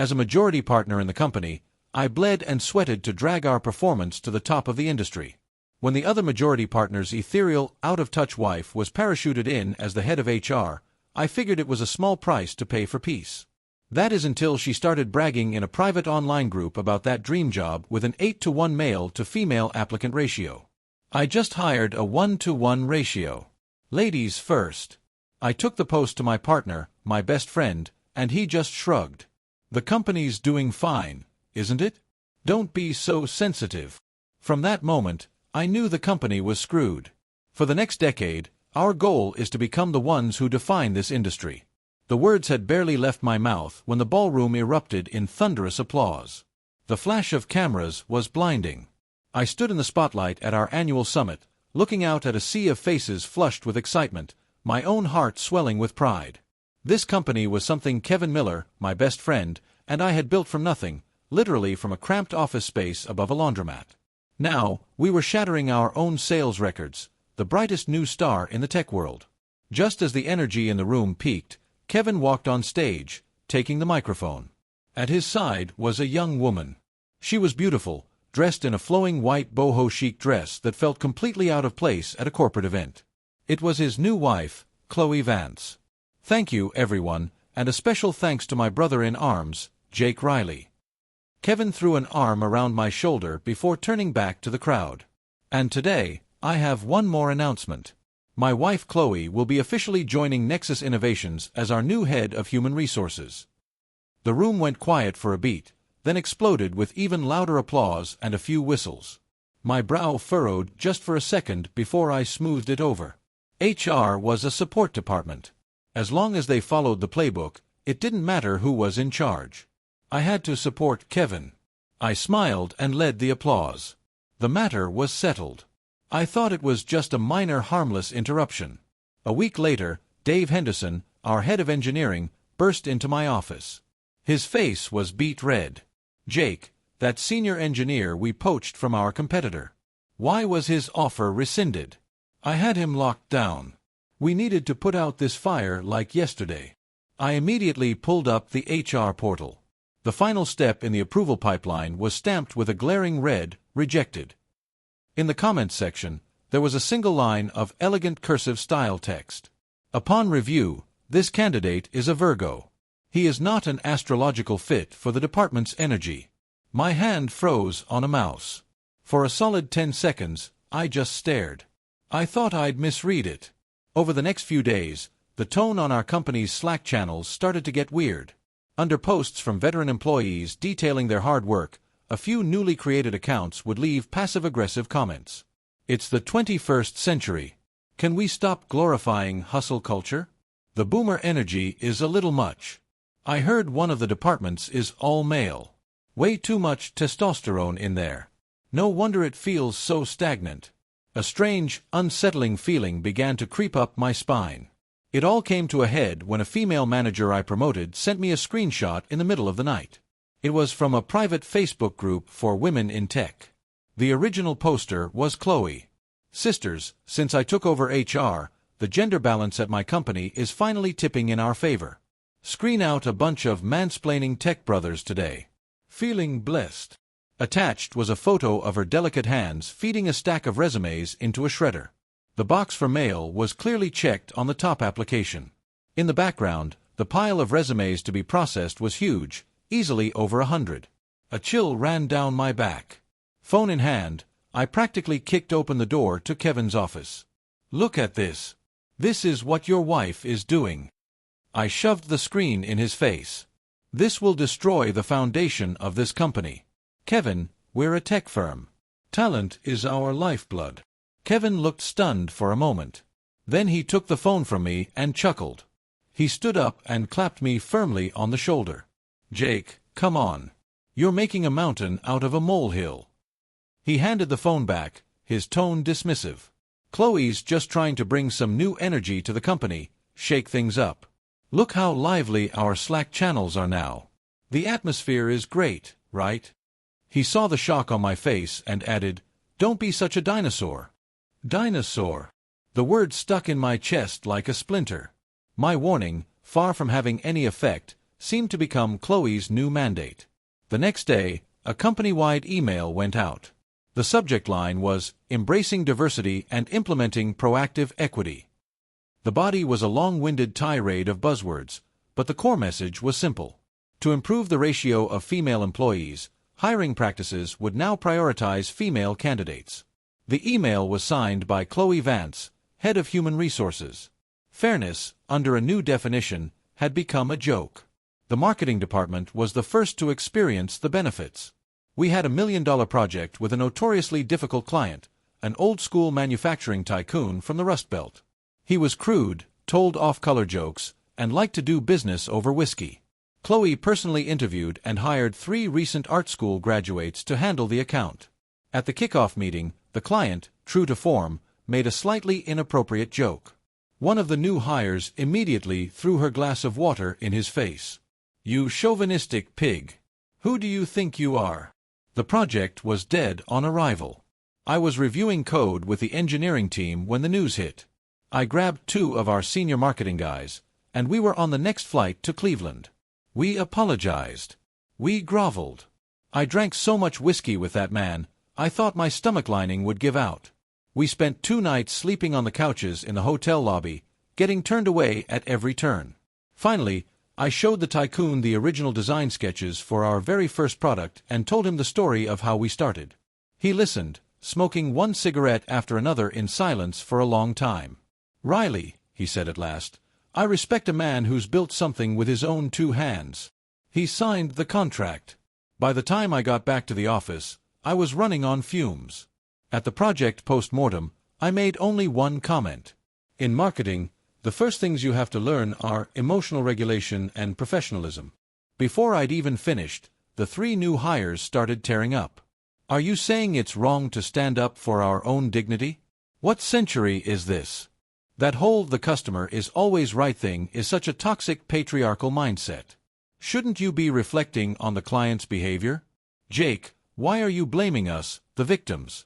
As a majority partner in the company, I bled and sweated to drag our performance to the top of the industry. When the other majority partner's ethereal, out-of-touch wife was parachuted in as the head of HR, I figured it was a small price to pay for peace. That is until she started bragging in a private online group about that dream job with an 8-to-1 male-to-female applicant ratio. I just hired a 1-to-1 ratio. Ladies first. I took the post to my partner, my best friend, and he just shrugged. The company's doing fine, isn't it? Don't be so sensitive. From that moment, I knew the company was screwed. For the next decade, our goal is to become the ones who define this industry. The words had barely left my mouth when the ballroom erupted in thunderous applause. The flash of cameras was blinding. I stood in the spotlight at our annual summit, looking out at a sea of faces flushed with excitement, my own heart swelling with pride. This company was something Kevin Miller, my best friend, and I had built from nothing, literally from a cramped office space above a laundromat. Now, we were shattering our own sales records, the brightest new star in the tech world. Just as the energy in the room peaked, Kevin walked on stage, taking the microphone. At his side was a young woman. She was beautiful, dressed in a flowing white boho chic dress that felt completely out of place at a corporate event. It was his new wife, Chloe Vance. Thank you, everyone, and a special thanks to my brother-in-arms, Jake Riley. Kevin threw an arm around my shoulder before turning back to the crowd. And today, I have one more announcement. My wife Chloe will be officially joining Nexus Innovations as our new head of human resources. The room went quiet for a beat, then exploded with even louder applause and a few whistles. My brow furrowed just for a second before I smoothed it over. HR was a support department. As long as they followed the playbook, it didn't matter who was in charge. I had to support Kevin. I smiled and led the applause. The matter was settled. I thought it was just a minor harmless interruption. A week later, Dave Henderson, our head of engineering, burst into my office. His face was beet red. Jake, that senior engineer we poached from our competitor. Why was his offer rescinded? I had him locked down. We needed to put out this fire like yesterday. I immediately pulled up the HR portal. The final step in the approval pipeline was stamped with a glaring red, rejected. In the comments section, there was a single line of elegant cursive style text. Upon review, this candidate is a Virgo. He is not an astrological fit for the department's energy. My hand froze on a mouse. For a solid 10 seconds, I just stared. I thought I'd misread it. Over the next few days, the tone on our company's Slack channels started to get weird. Under posts from veteran employees detailing their hard work, a few newly created accounts would leave passive-aggressive comments. It's the 21st century. Can we stop glorifying hustle culture? The boomer energy is a little much. I heard one of the departments is all male. Way too much testosterone in there. No wonder it feels so stagnant. A strange, unsettling feeling began to creep up my spine. It all came to a head when a female manager I promoted sent me a screenshot in the middle of the night. It was from a private Facebook group for women in tech. The original poster was Chloe. Sisters, since I took over HR, the gender balance at my company is finally tipping in our favor. Screen out a bunch of mansplaining tech brothers today. Feeling blessed. Attached was a photo of her delicate hands feeding a stack of resumes into a shredder. The box for mail was clearly checked on the top application. In the background, the pile of resumes to be processed was huge, easily over 100. A chill ran down my back. Phone in hand, I practically kicked open the door to Kevin's office. Look at this. This is what your wife is doing. I shoved the screen in his face. This will destroy the foundation of this company. Kevin, we're a tech firm. Talent is our lifeblood. Kevin looked stunned for a moment. Then he took the phone from me and chuckled. He stood up and clapped me firmly on the shoulder. Jake, come on. You're making a mountain out of a molehill. He handed the phone back, his tone dismissive. Chloe's just trying to bring some new energy to the company, shake things up. Look how lively our Slack channels are now. The atmosphere is great, right? He saw the shock on my face and added, Don't be such a dinosaur. Dinosaur. The word stuck in my chest like a splinter. My warning, far from having any effect, seemed to become Chloe's new mandate. The next day, a company-wide email went out. The subject line was, "Embracing Diversity and Implementing Proactive Equity." The body was a long-winded tirade of buzzwords, but the core message was simple. To improve the ratio of female employees, hiring practices would now prioritize female candidates. The email was signed by Chloe Vance, head of human resources. Fairness, under a new definition, had become a joke. The marketing department was the first to experience the benefits. We had $1 million project with a notoriously difficult client, an old-school manufacturing tycoon from the Rust Belt. He was crude, told off-color jokes, and liked to do business over whiskey. Chloe personally interviewed and hired 3 recent art school graduates to handle the account. At the kickoff meeting, the client, true to form, made a slightly inappropriate joke. One of the new hires immediately threw her glass of water in his face. "You chauvinistic pig. Who do you think you are?" The project was dead on arrival. I was reviewing code with the engineering team when the news hit. I grabbed 2 of our senior marketing guys, and we were on the next flight to Cleveland. We apologized. We groveled. I drank so much whiskey with that man, I thought my stomach lining would give out. We spent 2 nights sleeping on the couches in the hotel lobby, getting turned away at every turn. Finally, I showed the tycoon the original design sketches for our very first product and told him the story of how we started. He listened, smoking one cigarette after another in silence for a long time. "Riley," he said at last, "I respect a man who's built something with his own 2 hands." He signed the contract. By the time I got back to the office, I was running on fumes. At the project post-mortem, I made only one comment. In marketing, the first things you have to learn are emotional regulation and professionalism. Before I'd even finished, the 3 new hires started tearing up. "Are you saying it's wrong to stand up for our own dignity? What century is this? That whole 'the customer is always right' thing is such a toxic patriarchal mindset. Shouldn't you be reflecting on the client's behavior? Jake, why are you blaming us, the victims?"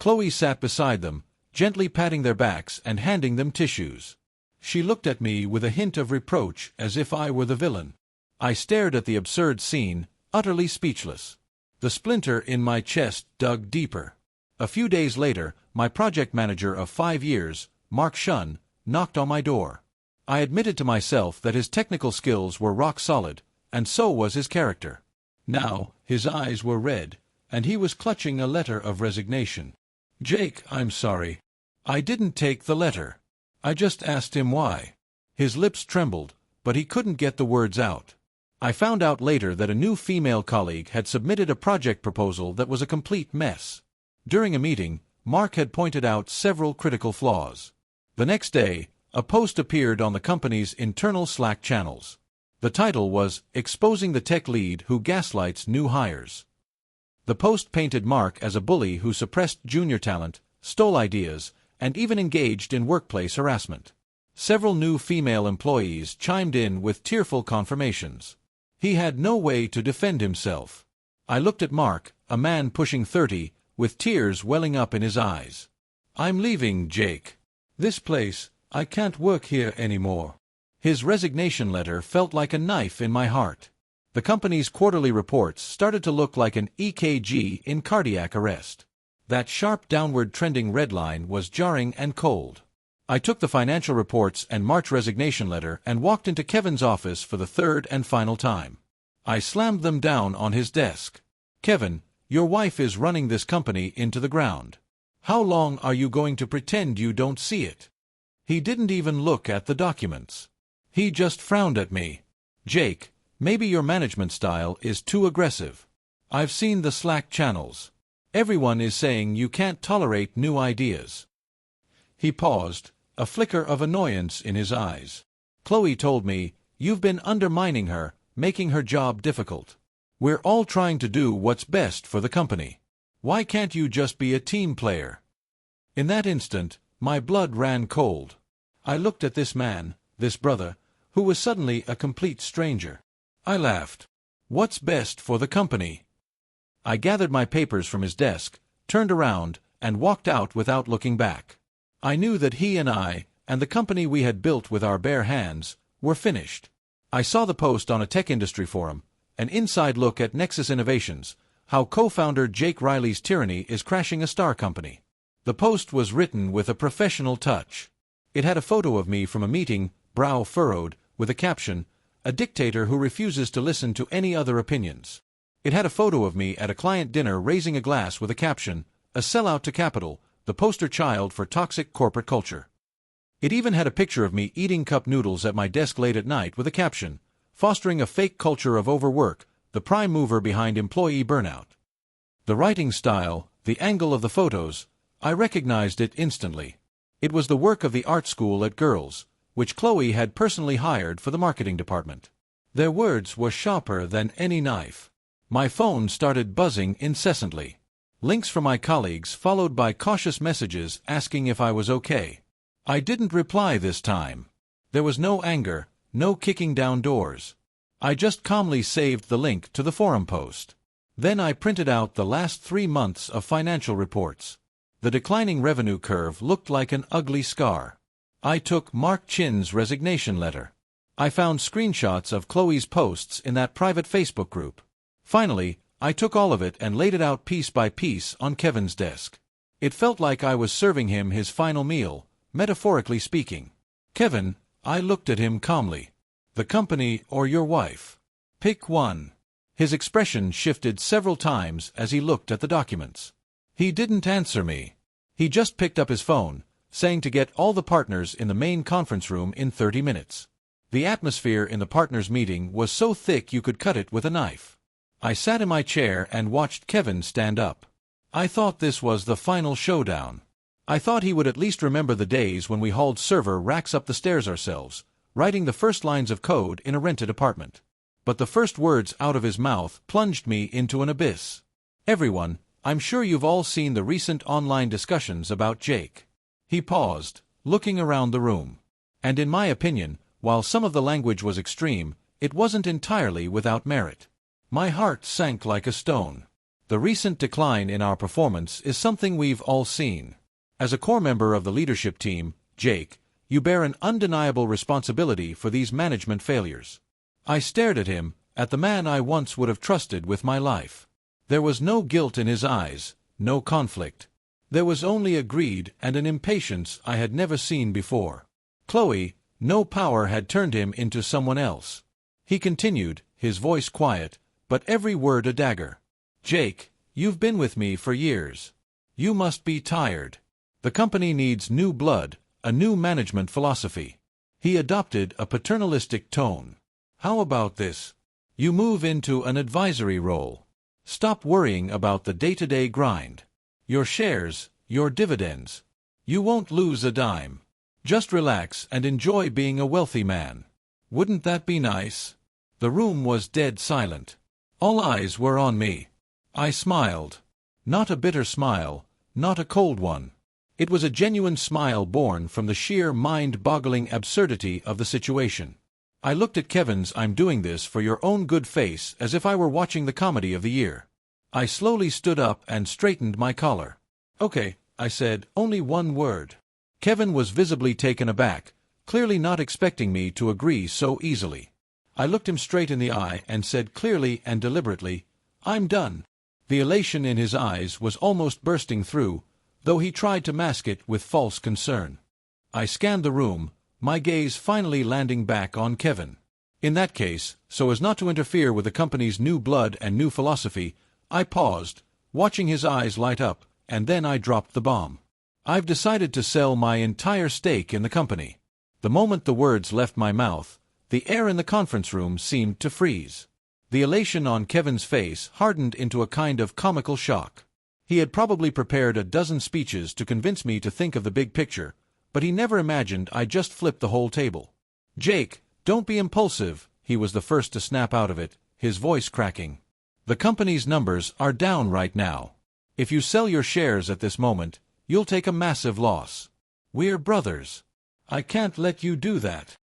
Chloe sat beside them, gently patting their backs and handing them tissues. She looked at me with a hint of reproach as if I were the villain. I stared at the absurd scene, utterly speechless. The splinter in my chest dug deeper. A few days later, my project manager of 5 years, Mark Shunn, knocked on my door. I admitted to myself that his technical skills were rock solid, and so was his character. Now, his eyes were red, and he was clutching a letter of resignation. "Jake, I'm sorry. I didn't take the letter. I just asked him why." His lips trembled, but he couldn't get the words out. I found out later that a new female colleague had submitted a project proposal that was a complete mess. During a meeting, Mark had pointed out several critical flaws. The next day, a post appeared on the company's internal Slack channels. The title was "Exposing the Tech Lead Who Gaslights New Hires." The post painted Mark as a bully who suppressed junior talent, stole ideas, and even engaged in workplace harassment. Several new female employees chimed in with tearful confirmations. He had no way to defend himself. I looked at Mark, a man pushing 30, with tears welling up in his eyes. "I'm leaving, Jake. This place, I can't work here anymore." His resignation letter felt like a knife in my heart. The company's quarterly reports started to look like an EKG in cardiac arrest. That sharp downward trending red line was jarring and cold. I took the financial reports and Mark's resignation letter and walked into Kevin's office for the 3rd and final time. I slammed them down on his desk. "Kevin, your wife is running this company into the ground. How long are you going to pretend you don't see it?" He didn't even look at the documents. He just frowned at me. "Jake, maybe your management style is too aggressive. I've seen the Slack channels. Everyone is saying you can't tolerate new ideas." He paused, a flicker of annoyance in his eyes. "Chloe told me, you've been undermining her, making her job difficult. We're all trying to do what's best for the company. Why can't you just be a team player?" In that instant, my blood ran cold. I looked at this man, this brother, who was suddenly a complete stranger. I laughed. "What's best for the company?" I gathered my papers from his desk, turned around, and walked out without looking back. I knew that he and I, and the company we had built with our bare hands, were finished. I saw the post on a tech industry forum, an inside look at Nexus Innovations, how co-founder Jake Riley's tyranny is crashing a star company. The post was written with a professional touch. It had a photo of me from a meeting, brow furrowed, with a caption, "A dictator who refuses to listen to any other opinions." It had a photo of me at a client dinner raising a glass with a caption, "A sellout to capital, the poster child for toxic corporate culture." It even had a picture of me eating cup noodles at my desk late at night with a caption, "Fostering a fake culture of overwork, the prime mover behind employee burnout." The writing style, the angle of the photos, I recognized it instantly. It was the work of the art school at Girls, which Chloe had personally hired for the marketing department. Their words were sharper than any knife. My phone started buzzing incessantly. Links from my colleagues followed by cautious messages asking if I was okay. I didn't reply this time. There was no anger, no kicking down doors. I just calmly saved the link to the forum post. Then I printed out the last 3 months of financial reports. The declining revenue curve looked like an ugly scar. I took Mark Chin's resignation letter. I found screenshots of Chloe's posts in that private Facebook group. Finally, I took all of it and laid it out piece by piece on Kevin's desk. It felt like I was serving him his final meal, metaphorically speaking. "Kevin," I looked at him calmly. "The company or your wife? Pick one." His expression shifted several times as he looked at the documents. He didn't answer me. He just picked up his phone, saying to get all the partners in the main conference room in 30 minutes. The atmosphere in the partners' meeting was so thick you could cut it with a knife. I sat in my chair and watched Kevin stand up. I thought this was the final showdown. I thought he would at least remember the days when we hauled server racks up the stairs ourselves, writing the first lines of code in a rented apartment. But the first words out of his mouth plunged me into an abyss. "Everyone, I'm sure you've all seen the recent online discussions about Jake." He paused, looking around the room. And in my opinion, while some of the language was extreme, it wasn't entirely without merit. My heart sank like a stone. The recent decline in our performance is something we've all seen. As a core member of the leadership team, Jake, you bear an undeniable responsibility for these management failures. I stared at him, at the man I once would have trusted with my life. There was no guilt in his eyes, no conflict. There was only a greed and an impatience I had never seen before. "Chloe, no power had turned him into someone else." He continued, his voice quiet, but every word a dagger. "Jake, you've been with me for years. You must be tired. The company needs new blood, a new management philosophy." He adopted a paternalistic tone. "How about this? You move into an advisory role. Stop worrying about the day-to-day grind. Your shares, your dividends. You won't lose a dime. Just relax and enjoy being a wealthy man. Wouldn't that be nice?" The room was dead silent. All eyes were on me. I smiled. Not a bitter smile, not a cold one. It was a genuine smile born from the sheer mind-boggling absurdity of the situation. I looked at Kevin's "I'm doing this for your own good" face as if I were watching the comedy of the year. I slowly stood up and straightened my collar. "Okay," I said, "only one word." Kevin was visibly taken aback, clearly not expecting me to agree so easily. I looked him straight in the eye and said clearly and deliberately, "I'm done." The elation in his eyes was almost bursting through, though he tried to mask it with false concern. I scanned the room, my gaze finally landing back on Kevin. In that case, so as not to interfere with the company's new blood and new philosophy, I paused, watching his eyes light up, and then I dropped the bomb. "I've decided to sell my entire stake in the company." The moment the words left my mouth, the air in the conference room seemed to freeze. The elation on Kevin's face hardened into a kind of comical shock. He had probably prepared a dozen speeches to convince me to think of the big picture, but he never imagined I'd just flip the whole table. "Jake, don't be impulsive," he was the first to snap out of it, his voice cracking. "The company's numbers are down right now. If you sell your shares at this moment, you'll take a massive loss. We're brothers. I can't let you do that."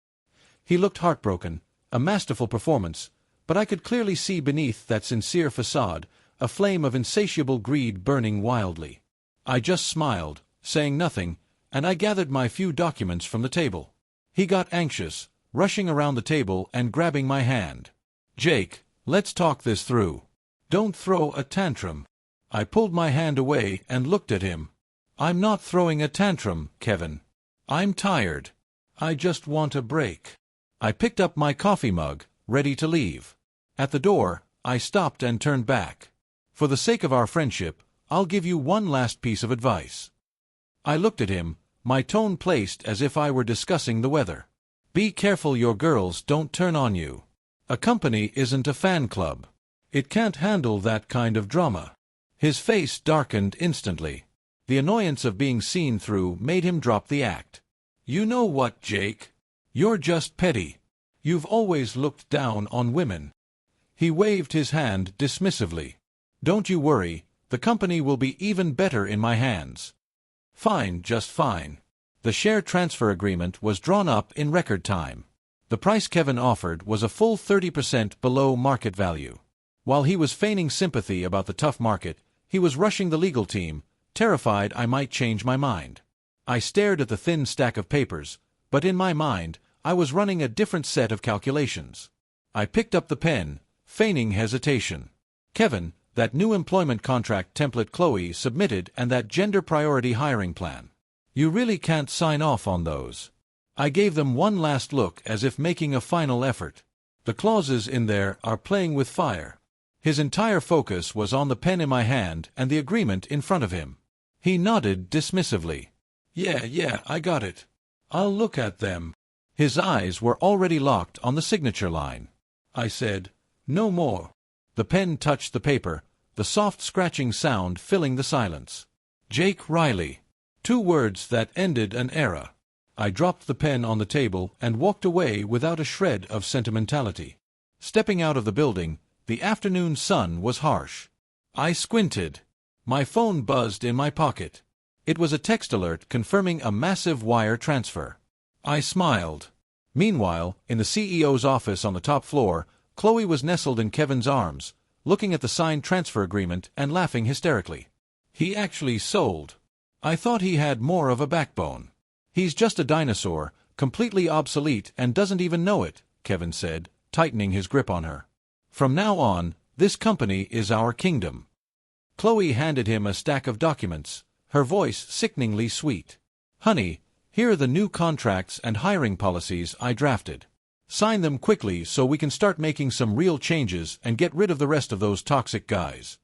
He looked heartbroken, a masterful performance, but I could clearly see beneath that sincere facade a flame of insatiable greed burning wildly. I just smiled, saying nothing, and I gathered my few documents from the table. He got anxious, rushing around the table and grabbing my hand. "Jake, let's talk this through. Don't throw a tantrum." I pulled my hand away and looked at him. "I'm not throwing a tantrum, Kevin. I'm tired. I just want a break." I picked up my coffee mug, ready to leave. At the door, I stopped and turned back. "For the sake of our friendship, I'll give you one last piece of advice." I looked at him, my tone placed as if I were discussing the weather. "Be careful your girls don't turn on you. A company isn't a fan club. It can't handle that kind of drama." His face darkened instantly. The annoyance of being seen through made him drop the act. "You know what, Jake? You're just petty. You've always looked down on women." He waved his hand dismissively. "Don't you worry, the company will be even better in my hands." Fine, just fine. The share transfer agreement was drawn up in record time. The price Kevin offered was a full 30% below market value. While he was feigning sympathy about the tough market, he was rushing the legal team, terrified I might change my mind. I stared at the thin stack of papers, but in my mind, I was running a different set of calculations. I picked up the pen, feigning hesitation. "Kevin, that new employment contract template Chloe submitted and that gender priority hiring plan. You really can't sign off on those." I gave them one last look as if making a final effort. "The clauses in there are playing with fire." His entire focus was on the pen in my hand and the agreement in front of him. He nodded dismissively. Yeah, I got it. I'll look at them." His eyes were already locked on the signature line. I said, "No more." The pen touched the paper, the soft scratching sound filling the silence. "Jake Riley." 2 words that ended an era. I dropped the pen on the table and walked away without a shred of sentimentality. Stepping out of the building, the afternoon sun was harsh. I squinted. My phone buzzed in my pocket. It was a text alert confirming a massive wire transfer. I smiled. Meanwhile, in the CEO's office on the top floor, Chloe was nestled in Kevin's arms, looking at the signed transfer agreement and laughing hysterically. "He actually sold. I thought he had more of a backbone." "He's just a dinosaur, completely obsolete and doesn't even know it," Kevin said, tightening his grip on her. "From now on, this company is our kingdom." Chloe handed him a stack of documents, her voice sickeningly sweet. "Honey, here are the new contracts and hiring policies I drafted. Sign them quickly so we can start making some real changes and get rid of the rest of those toxic guys."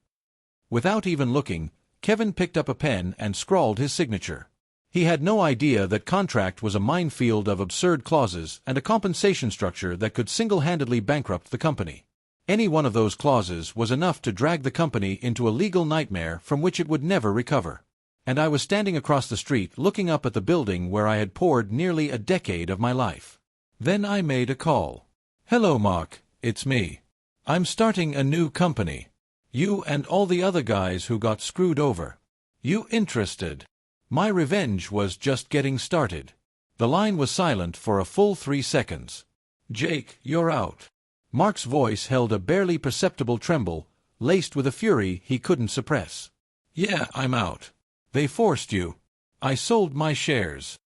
Without even looking, Kevin picked up a pen and scrawled his signature. He had no idea that contract was a minefield of absurd clauses and a compensation structure that could single-handedly bankrupt the company. Any one of those clauses was enough to drag the company into a legal nightmare from which it would never recover. And I was standing across the street looking up at the building where I had poured nearly a decade of my life. Then I made a call. "Hello, Mark, it's me. I'm starting a new company. You and all the other guys who got screwed over. You interested?" My revenge was just getting started. The line was silent for a full 3 seconds. "Jake, you're out." Mark's voice held a barely perceptible tremble, laced with a fury he couldn't suppress. "Yeah, I'm out. They forced you. I sold my shares."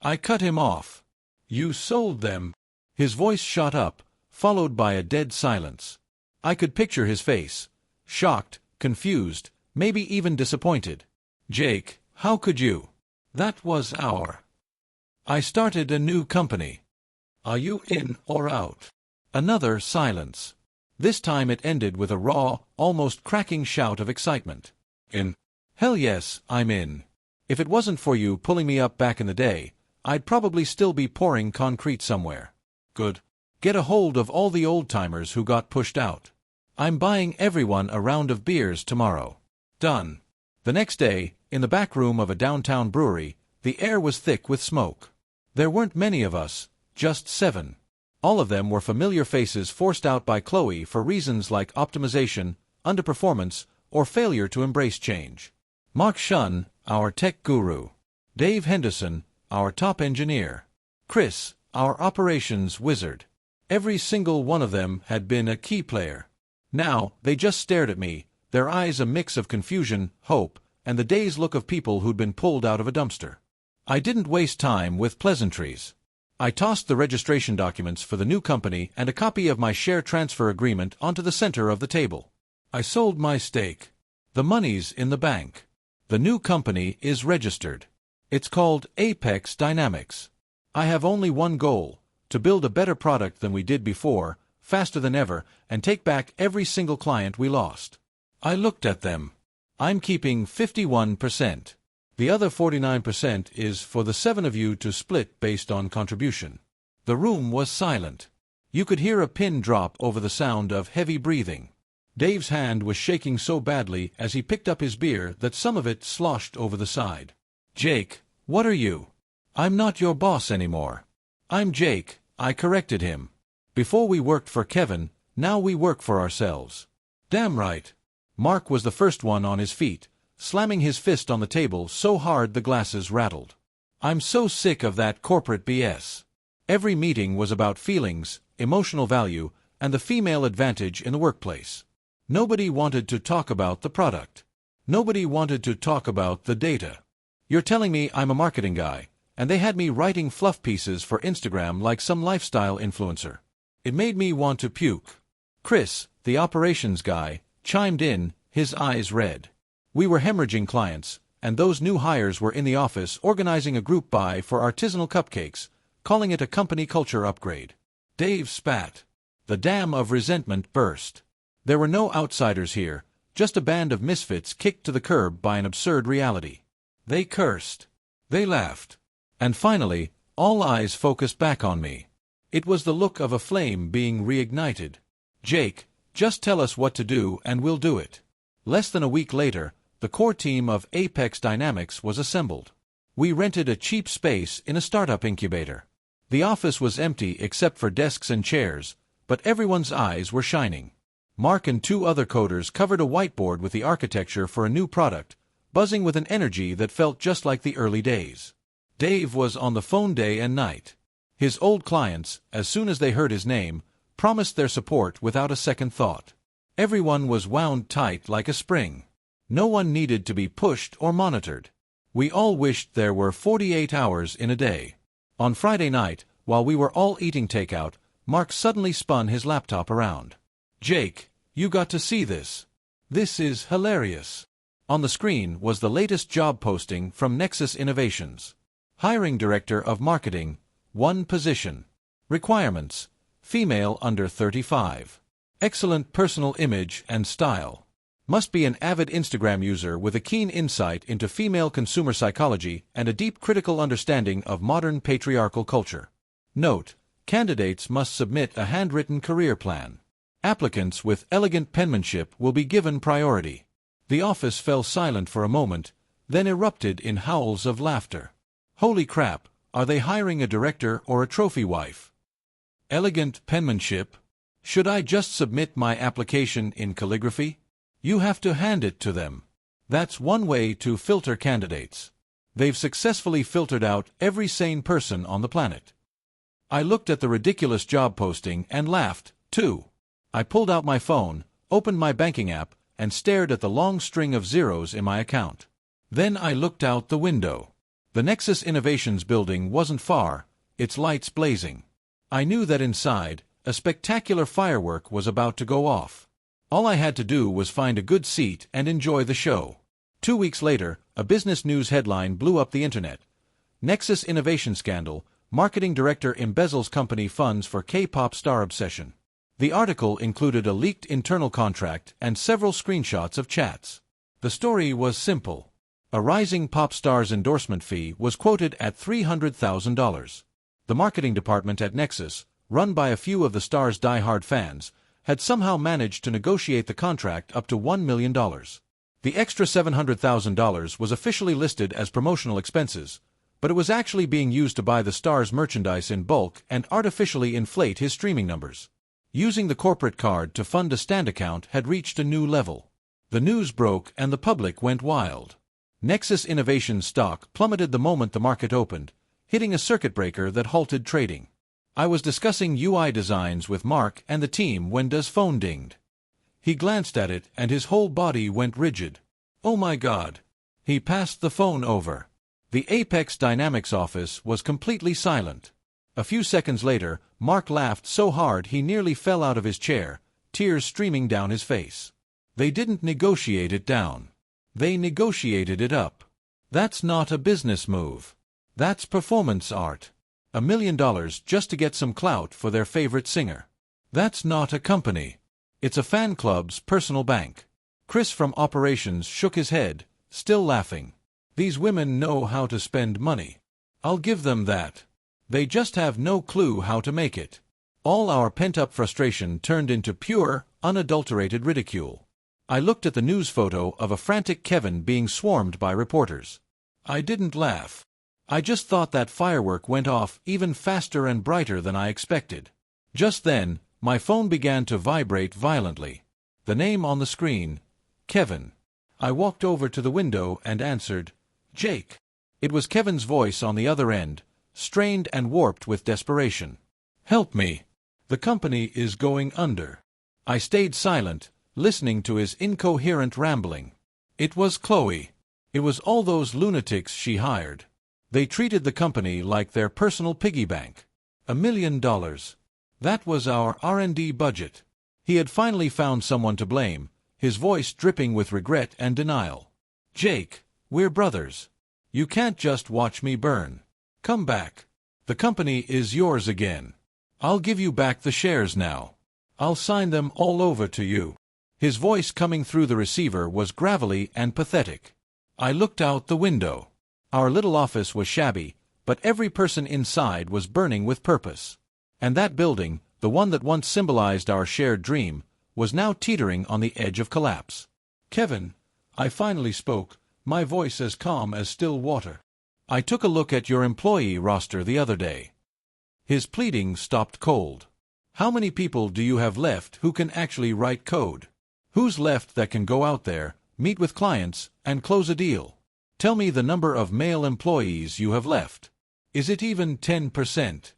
I cut him off. "You sold them?" His voice shot up, followed by a dead silence. I could picture his face. Shocked, confused, maybe even disappointed. "Jake, how could you? That was our... I started a new company. Are you in or out?" Another silence. This time it ended with a raw, almost cracking shout of excitement. "In? Hell yes, I'm in. If it wasn't for you pulling me up back in the day, I'd probably still be pouring concrete somewhere." "Good. Get a hold of all the old-timers who got pushed out. I'm buying everyone a round of beers tomorrow." "Done." The next day, in the back room of a downtown brewery, the air was thick with smoke. There weren't many of us, just 7. All of them were familiar faces forced out by Chloe for reasons like optimization, underperformance, or failure to embrace change. Mark Shun, our tech guru. Dave Henderson, our top engineer. Chris, our operations wizard. Every single one of them had been a key player. Now, they just stared at me, their eyes a mix of confusion, hope, and the dazed look of people who'd been pulled out of a dumpster. I didn't waste time with pleasantries. I tossed the registration documents for the new company and a copy of my share transfer agreement onto the center of the table. I sold my stake. The money's in the bank. The new company is registered. It's called Apex Dynamics. I have only one goal: to build a better product than we did before, faster than ever, and take back every single client we lost. I looked at them. I'm keeping 51%. The other 49% is for the 7 of you to split based on contribution. The room was silent. You could hear a pin drop over the sound of heavy breathing. Dave's hand was shaking so badly as he picked up his beer that some of it sloshed over the side. "Jake, what are you? I'm not your boss anymore." "I'm Jake," I corrected him. "Before we worked for Kevin, now we work for ourselves." "Damn right." Mark was the first one on his feet, slamming his fist on the table so hard the glasses rattled. "I'm so sick of that corporate BS. Every meeting was about feelings, emotional value, and the female advantage in the workplace. Nobody wanted to talk about the product. Nobody wanted to talk about the data. You're telling me I'm a marketing guy, and they had me writing fluff pieces for Instagram like some lifestyle influencer. It made me want to puke." Chris, the operations guy, chimed in, his eyes red. "We were hemorrhaging clients, and those new hires were in the office organizing a group buy for artisanal cupcakes, calling it a company culture upgrade." Dave spat. The dam of resentment burst. There were no outsiders here, just a band of misfits kicked to the curb by an absurd reality. They cursed. They laughed. And finally, all eyes focused back on me. It was the look of a flame being reignited. "Jake, just tell us what to do and we'll do it." Less than a week later, the core team of Apex Dynamics was assembled. We rented a cheap space in a startup incubator. The office was empty except for desks and chairs, but everyone's eyes were shining. Mark and 2 other coders covered a whiteboard with the architecture for a new product, buzzing with an energy that felt just like the early days. Dave was on the phone day and night. His old clients, as soon as they heard his name, promised their support without a second thought. Everyone was wound tight like a spring. No one needed to be pushed or monitored. We all wished there were 48 hours in a day. On Friday night, while we were all eating takeout, Mark suddenly spun his laptop around. "Jake, you got to see this. This is hilarious." On the screen was the latest job posting from Nexus Innovations. Hiring Director of Marketing, 1 position. Requirements: female under 35. Excellent personal image and style. Must be an avid Instagram user with a keen insight into female consumer psychology and a deep critical understanding of modern patriarchal culture. Note: candidates must submit a handwritten career plan. Applicants with elegant penmanship will be given priority. The office fell silent for a moment, then erupted in howls of laughter. Holy crap, are they hiring a director or a trophy wife? Elegant penmanship? Should I just submit my application in calligraphy? You have to hand it to them. That's one way to filter candidates. They've successfully filtered out every sane person on the planet. I looked at the ridiculous job posting and laughed, too. I pulled out my phone, opened my banking app, and stared at the long string of zeros in my account. Then I looked out the window. The Nexus Innovations building wasn't far, its lights blazing. I knew that inside, a spectacular firework was about to go off. All I had to do was find a good seat and enjoy the show. 2 weeks later, a business news headline blew up the internet. Nexus Innovation Scandal, Marketing Director embezzles company funds for K-pop star obsession. The article included a leaked internal contract and several screenshots of chats. The story was simple. A rising pop star's endorsement fee was quoted at $300,000. The marketing department at Nexus, run by a few of the star's die-hard fans, had somehow managed to negotiate the contract up to $1 million. The extra $700,000 was officially listed as promotional expenses, but it was actually being used to buy the star's merchandise in bulk and artificially inflate his streaming numbers. Using the corporate card to fund a stand account had reached a new level. The news broke and the public went wild. Nexus Innovations stock plummeted the moment the market opened, hitting a circuit breaker that halted trading. I was discussing UI designs with Mark and the team when Dave's phone dinged. He glanced at it and his whole body went rigid. Oh my God! He passed the phone over. The Apex Dynamics office was completely silent. A few seconds later, Mark laughed so hard he nearly fell out of his chair, tears streaming down his face. They didn't negotiate it down. They negotiated it up. That's not a business move. That's performance art. $1 million just to get some clout for their favorite singer. That's not a company. It's a fan club's personal bank. Chris from operations shook his head, still laughing. These women know how to spend money. I'll give them that. They just have no clue how to make it. All our pent-up frustration turned into pure, unadulterated ridicule. I looked at the news photo of a frantic Kevin being swarmed by reporters. I didn't laugh. I just thought that firework went off even faster and brighter than I expected. Just then, my phone began to vibrate violently. The name on the screen, Kevin. I walked over to the window and answered, "Jake." It was Kevin's voice on the other end, strained and warped with desperation. "Help me. The company is going under." I stayed silent, listening to his incoherent rambling. It was Chloe. It was all those lunatics she hired. They treated the company like their personal piggy bank. $1 million. That was our R&D budget. He had finally found someone to blame, his voice dripping with regret and denial. "Jake, we're brothers. You can't just watch me burn. Come back. The company is yours again. I'll give you back the shares now. I'll sign them all over to you." His voice coming through the receiver was gravelly and pathetic. I looked out the window. Our little office was shabby, but every person inside was burning with purpose. And that building, the one that once symbolized our shared dream, was now teetering on the edge of collapse. "Kevin," I finally spoke, my voice as calm as still water. "I took a look at your employee roster the other day." His pleading stopped cold. "How many people do you have left who can actually write code? Who's left that can go out there, meet with clients, and close a deal? Tell me the number of male employees you have left. Is it even 10%?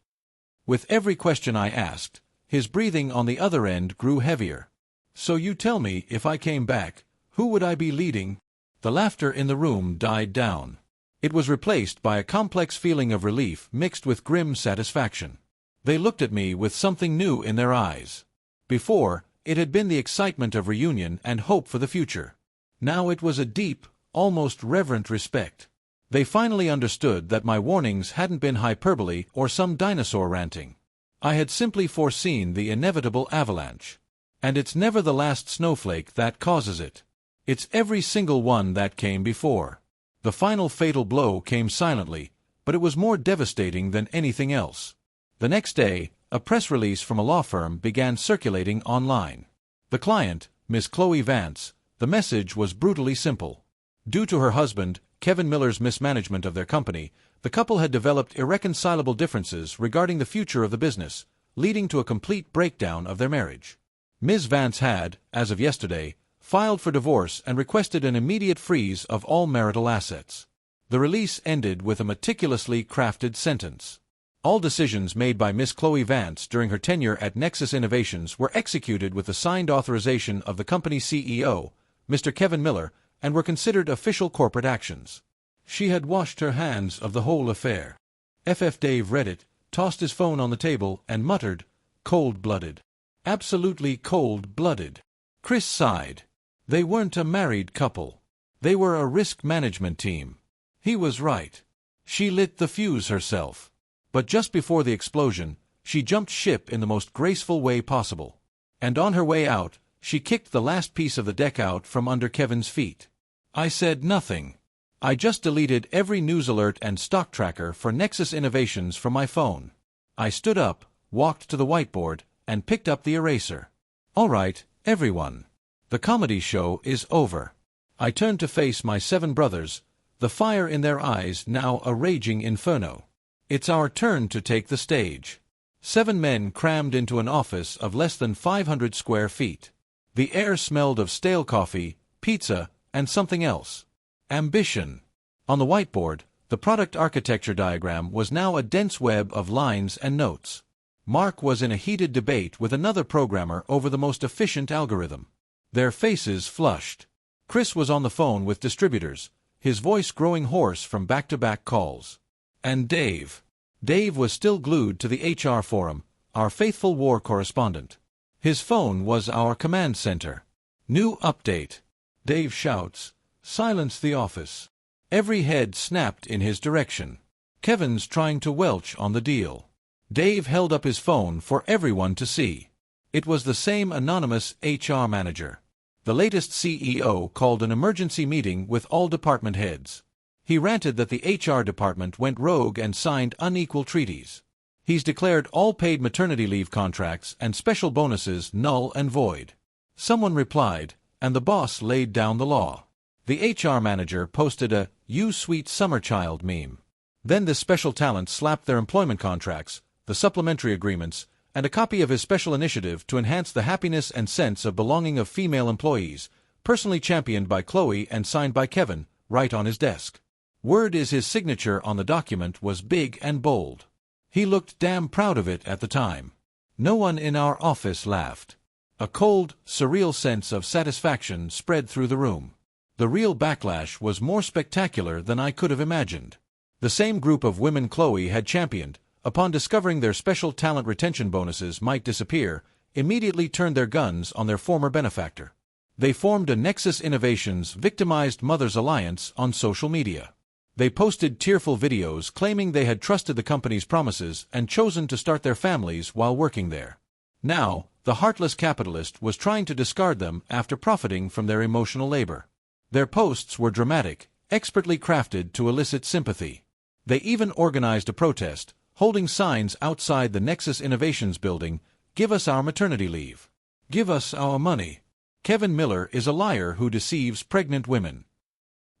With every question I asked, his breathing on the other end grew heavier. "So you tell me, if I came back, who would I be leading?" The laughter in the room died down. It was replaced by a complex feeling of relief mixed with grim satisfaction. They looked at me with something new in their eyes. Before, it had been the excitement of reunion and hope for the future. Now it was a deep, almost reverent respect. They finally understood that my warnings hadn't been hyperbole or some dinosaur ranting. I had simply foreseen the inevitable avalanche. And it's never the last snowflake that causes it. It's every single one that came before. The final fatal blow came silently, but it was more devastating than anything else. The next day, a press release from a law firm began circulating online. The client, Miss Chloe Vance, the message was brutally simple. Due to her husband, Kevin Miller's mismanagement of their company, the couple had developed irreconcilable differences regarding the future of the business, leading to a complete breakdown of their marriage. Ms. Vance had, as of yesterday, filed for divorce and requested an immediate freeze of all marital assets. The release ended with a meticulously crafted sentence. All decisions made by Miss Chloe Vance during her tenure at Nexus Innovations were executed with the signed authorization of the company's CEO, Mr. Kevin Miller, and were considered official corporate actions. She had washed her hands of the whole affair. FF Dave read it, tossed his phone on the table, and muttered, "Cold-blooded. Absolutely cold-blooded." Chris sighed. They weren't a married couple. They were a risk management team. He was right. She lit the fuse herself. But just before the explosion, she jumped ship in the most graceful way possible. And on her way out, she kicked the last piece of the deck out from under Kevin's feet. I said nothing. I just deleted every news alert and stock tracker for Nexus Innovations from my phone. I stood up, walked to the whiteboard, and picked up the eraser. "All right, everyone. The comedy show is over." I turned to face my 7 brothers, the fire in their eyes now a raging inferno. "It's our turn to take the stage." 7 men crammed into an office of less than 500 square feet. The air smelled of stale coffee, pizza, and something else. Ambition. On the whiteboard, the product architecture diagram was now a dense web of lines and notes. Mark was in a heated debate with another programmer over the most efficient algorithm. Their faces flushed. Chris was on the phone with distributors, his voice growing hoarse from back-to-back calls. And Dave. Dave was still glued to the HR forum, our faithful war correspondent. His phone was our command center. New update. Dave shouts, "Silence the office." Every head snapped in his direction. Kevin's trying to welch on the deal. Dave held up his phone for everyone to see. It was the same anonymous HR manager. The latest CEO called an emergency meeting with all department heads. He ranted that the HR department went rogue and signed unequal treaties. He's declared all paid maternity leave contracts and special bonuses null and void. Someone replied, and the boss laid down the law. The HR manager posted a "You sweet summer child" meme. Then the special talent slapped their employment contracts, the supplementary agreements, and a copy of his special initiative to enhance the happiness and sense of belonging of female employees, personally championed by Chloe and signed by Kevin, right on his desk. Word is his signature on the document was big and bold. He looked damn proud of it at the time. No one in our office laughed. A cold, surreal sense of satisfaction spread through the room. The real backlash was more spectacular than I could have imagined. The same group of women Chloe had championed, upon discovering their special talent retention bonuses might disappear, immediately turned their guns on their former benefactor. They formed a Nexus Innovations Victimized Mothers Alliance on social media. They posted tearful videos claiming they had trusted the company's promises and chosen to start their families while working there. Now, the heartless capitalist was trying to discard them after profiting from their emotional labor. Their posts were dramatic, expertly crafted to elicit sympathy. They even organized a protest, holding signs outside the Nexus Innovations building, "Give us our maternity leave. Give us our money. Kevin Miller is a liar who deceives pregnant women."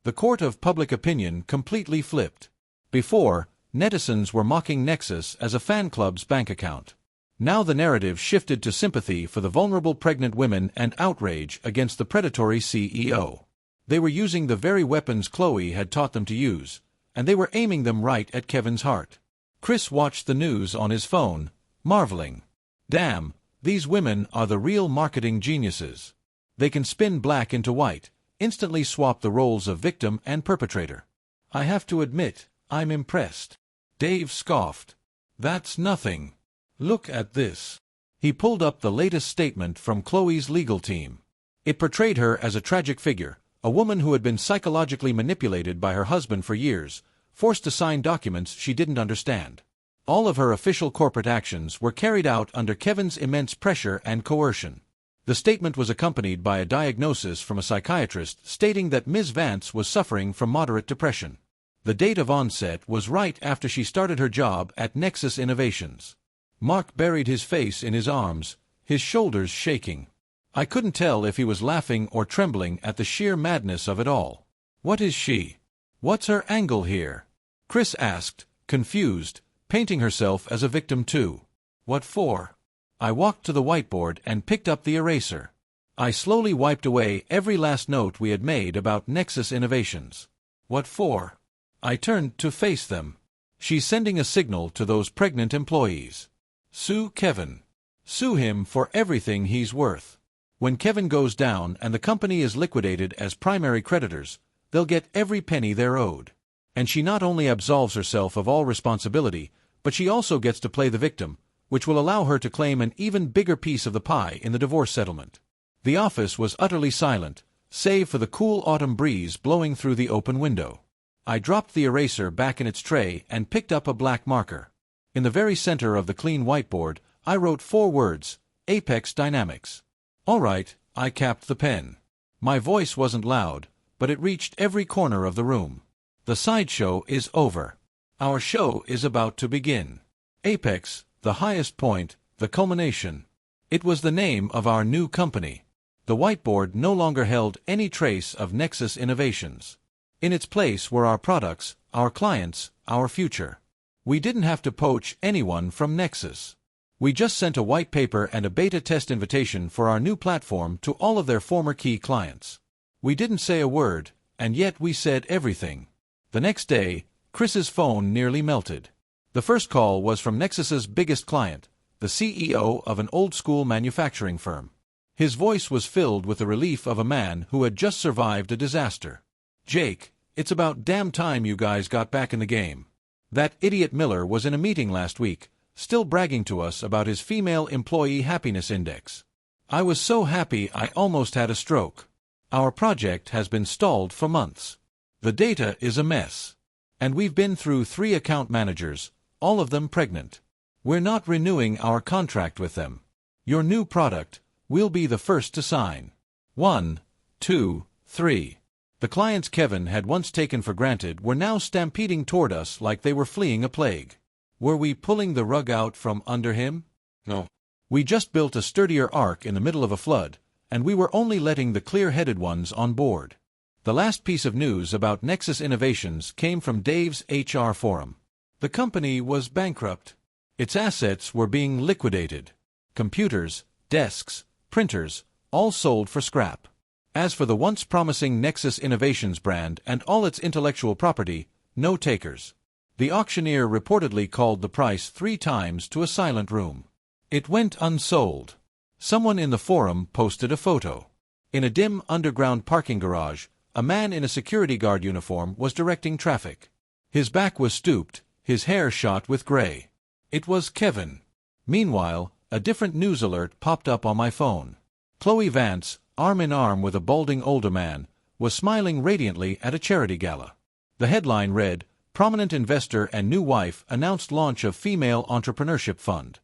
The court of public opinion completely flipped. Before, netizens were mocking Nexus as a fan club's bank account. Now the narrative shifted to sympathy for the vulnerable pregnant women and outrage against the predatory CEO. They were using the very weapons Chloe had taught them to use, and they were aiming them right at Kevin's heart. Chris watched the news on his phone, marveling. Damn, these women are the real marketing geniuses. They can spin black into white, instantly swap the roles of victim and perpetrator. I have to admit, I'm impressed. Dave scoffed. That's nothing. Look at this. He pulled up the latest statement from Chloe's legal team. It portrayed her as a tragic figure, a woman who had been psychologically manipulated by her husband for years, forced to sign documents she didn't understand. All of her official corporate actions were carried out under Kevin's immense pressure and coercion. The statement was accompanied by a diagnosis from a psychiatrist stating that Ms. Vance was suffering from moderate depression. The date of onset was right after she started her job at Nexus Innovations. Mark buried his face in his arms, his shoulders shaking. I couldn't tell if he was laughing or trembling at the sheer madness of it all. What is she? What's her angle here? Chris asked, confused, painting herself as a victim too. What for? I walked to the whiteboard and picked up the eraser. I slowly wiped away every last note we had made about Nexus Innovations. What for? I turned to face them. She's sending a signal to those pregnant employees. Sue Kevin. Sue him for everything he's worth. When Kevin goes down and the company is liquidated as primary creditors, they'll get every penny they're owed. And she not only absolves herself of all responsibility, but she also gets to play the victim, which will allow her to claim an even bigger piece of the pie in the divorce settlement. The office was utterly silent, save for the cool autumn breeze blowing through the open window. I dropped the eraser back in its tray and picked up a black marker. In the very center of the clean whiteboard, I wrote 4 words, Apex Dynamics. All right, I capped the pen. My voice wasn't loud, but it reached every corner of the room. The sideshow is over. Our show is about to begin. Apex, the highest point, the culmination. It was the name of our new company. The whiteboard no longer held any trace of Nexus Innovations. In its place were our products, our clients, our future. We didn't have to poach anyone from Nexus. We just sent a white paper and a beta test invitation for our new platform to all of their former key clients. We didn't say a word, and yet we said everything. The next day, Chris's phone nearly melted. The first call was from Nexus's biggest client, the CEO of an old-school manufacturing firm. His voice was filled with the relief of a man who had just survived a disaster. "Jake, it's about damn time you guys got back in the game. That idiot Miller was in a meeting last week, still bragging to us about his female employee happiness index. I was so happy I almost had a stroke. Our project has been stalled for months. The data is a mess. And we've been through 3 account managers, all of them pregnant. We're not renewing our contract with them. Your new product, we'll be the first to sign. 1, 2, 3. The clients Kevin had once taken for granted were now stampeding toward us like they were fleeing a plague. Were we pulling the rug out from under him? No. We just built a sturdier ark in the middle of a flood, and we were only letting the clear-headed ones on board. The last piece of news about Nexus Innovations came from Dave's HR forum. The company was bankrupt. Its assets were being liquidated. Computers, desks, printers, all sold for scrap. As for the once promising Nexus Innovations brand and all its intellectual property, no takers. The auctioneer reportedly called the price 3 times to a silent room. It went unsold. Someone in the forum posted a photo. In a dim underground parking garage, a man in a security guard uniform was directing traffic. His back was stooped, his hair shot with gray. It was Kevin. Meanwhile, a different news alert popped up on my phone. Chloe Vance, arm in arm with a balding older man, was smiling radiantly at a charity gala. The headline read, "Prominent investor and new wife announced launch of female entrepreneurship fund."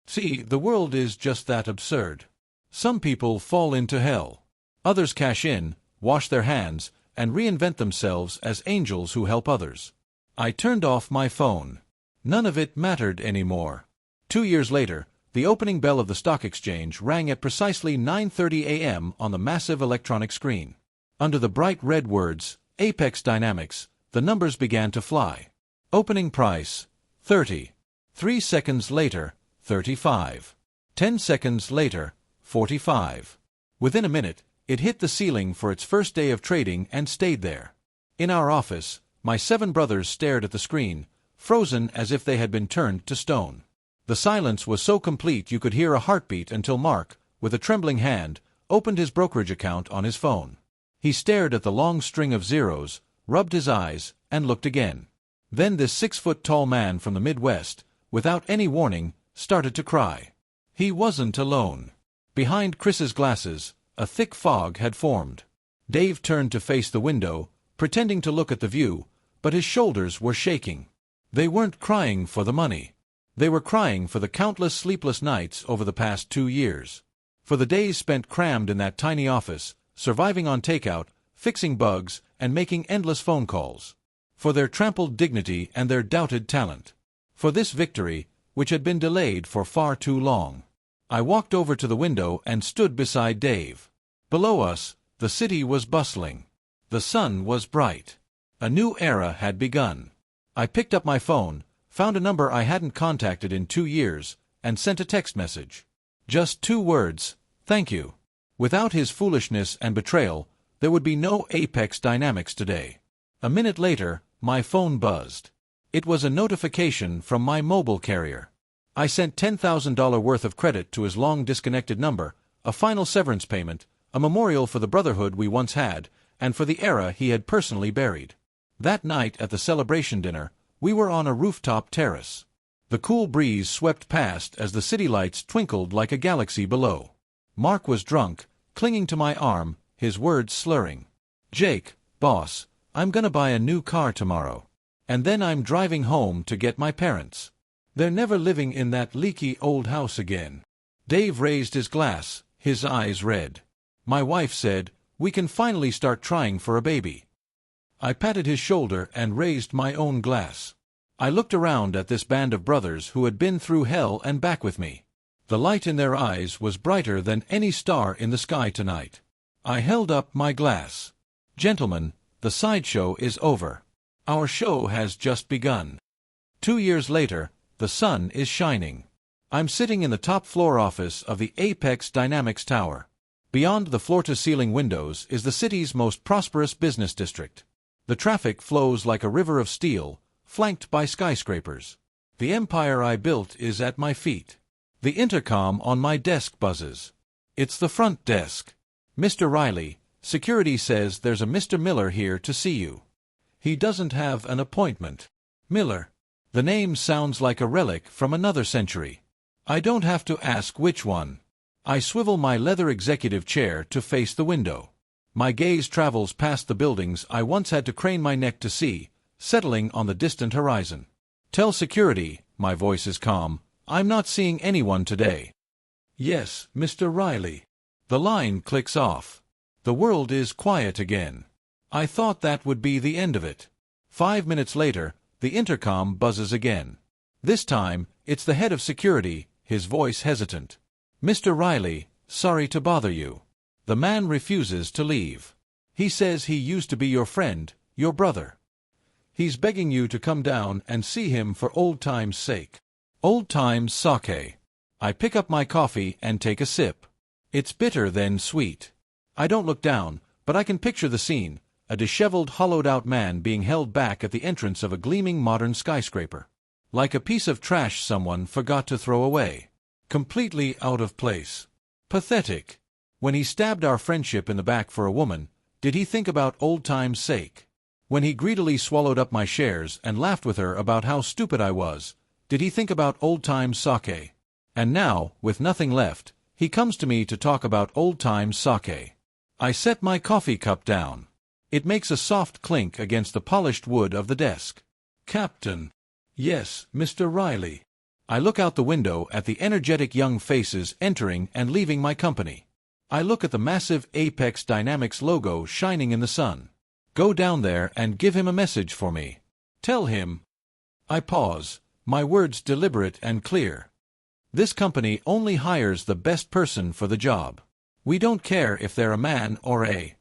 See, the world is just that absurd. Some people fall into hell. Others cash in, wash their hands, and reinvent themselves as angels who help others. I turned off my phone. None of it mattered anymore. 2 years later, the opening bell of the stock exchange rang at precisely 9:30 a.m. on the massive electronic screen. Under the bright red words, Apex Dynamics, the numbers began to fly. Opening price, 30. 3 seconds later, 35. 10 seconds later, 45. Within a minute, it hit the ceiling for its first day of trading and stayed there. In our office, my 7 brothers stared at the screen, frozen as if they had been turned to stone. The silence was so complete you could hear a heartbeat until Mark, with a trembling hand, opened his brokerage account on his phone. He stared at the long string of zeros, rubbed his eyes, and looked again. Then this 6-foot-tall man from the Midwest, without any warning, started to cry. He wasn't alone. Behind Chris's glasses, a thick fog had formed. Dave turned to face the window, pretending to look at the view, but his shoulders were shaking. They weren't crying for the money. They were crying for the countless sleepless nights over the past 2 years. For the days spent crammed in that tiny office, surviving on takeout, fixing bugs, and making endless phone calls. For their trampled dignity and their doubted talent. For this victory, which had been delayed for far too long. I walked over to the window and stood beside Dave. Below us, the city was bustling. The sun was bright. A new era had begun. I picked up my phone, found a number I hadn't contacted in 2 years, and sent a text message. Just 2 words, "Thank you." Without his foolishness and betrayal, there would be no Apex Dynamics today. A minute later, my phone buzzed. It was a notification from my mobile carrier. I sent $10,000 worth of credit to his long-disconnected number, a final severance payment, a memorial for the brotherhood we once had, and for the era he had personally buried. That night at the celebration dinner, we were on a rooftop terrace. The cool breeze swept past as the city lights twinkled like a galaxy below. Mark was drunk, clinging to my arm, his words slurring. "Jake, boss, I'm gonna buy a new car tomorrow. And then I'm driving home to get my parents. They're never living in that leaky old house again." Dave raised his glass, his eyes red. My wife said, "We can finally start trying for a baby." I patted his shoulder and raised my own glass. I looked around at this band of brothers who had been through hell and back with me. The light in their eyes was brighter than any star in the sky tonight. I held up my glass. "Gentlemen, the sideshow is over. Our show has just begun." 2 years later, the sun is shining. I'm sitting in the top-floor office of the Apex Dynamics Tower. Beyond the floor-to-ceiling windows is the city's most prosperous business district. The traffic flows like a river of steel, flanked by skyscrapers. The empire I built is at my feet. The intercom on my desk buzzes. It's the front desk. "Mr. Riley, security says there's a Mr. Miller here to see you. He doesn't have an appointment." Miller. The name sounds like a relic from another century. I don't have to ask which one. I swivel my leather executive chair to face the window. My gaze travels past the buildings I once had to crane my neck to see, settling on the distant horizon. Tell security, my voice is calm, I'm not seeing anyone today. Yes, Mr. Riley. The line clicks off. The world is quiet again. I thought that would be the end of it. 5 minutes later, the intercom buzzes again. This time, it's the head of security, his voice hesitant. Mr. Riley, sorry to bother you. The man refuses to leave. He says he used to be your friend, your brother. He's begging you to come down and see him for old time's sake. Old time's sake. I pick up my coffee and take a sip. It's bitter then sweet. I don't look down, but I can picture the scene, a disheveled, hollowed-out man being held back at the entrance of a gleaming modern skyscraper. Like a piece of trash someone forgot to throw away. Completely out of place. Pathetic. When he stabbed our friendship in the back for a woman, did he think about old time's sake? When he greedily swallowed up my shares and laughed with her about how stupid I was, did he think about old time's sake? And now, with nothing left, he comes to me to talk about old time's sake. I set my coffee cup down. It makes a soft clink against the polished wood of the desk. Captain. Yes, Mr. Riley. I look out the window at the energetic young faces entering and leaving my company. I look at the massive Apex Dynamics logo shining in the sun. Go down there and give him a message for me. Tell him. I pause, my words deliberate and clear. This company only hires the best person for the job. We don't care if they're a man or a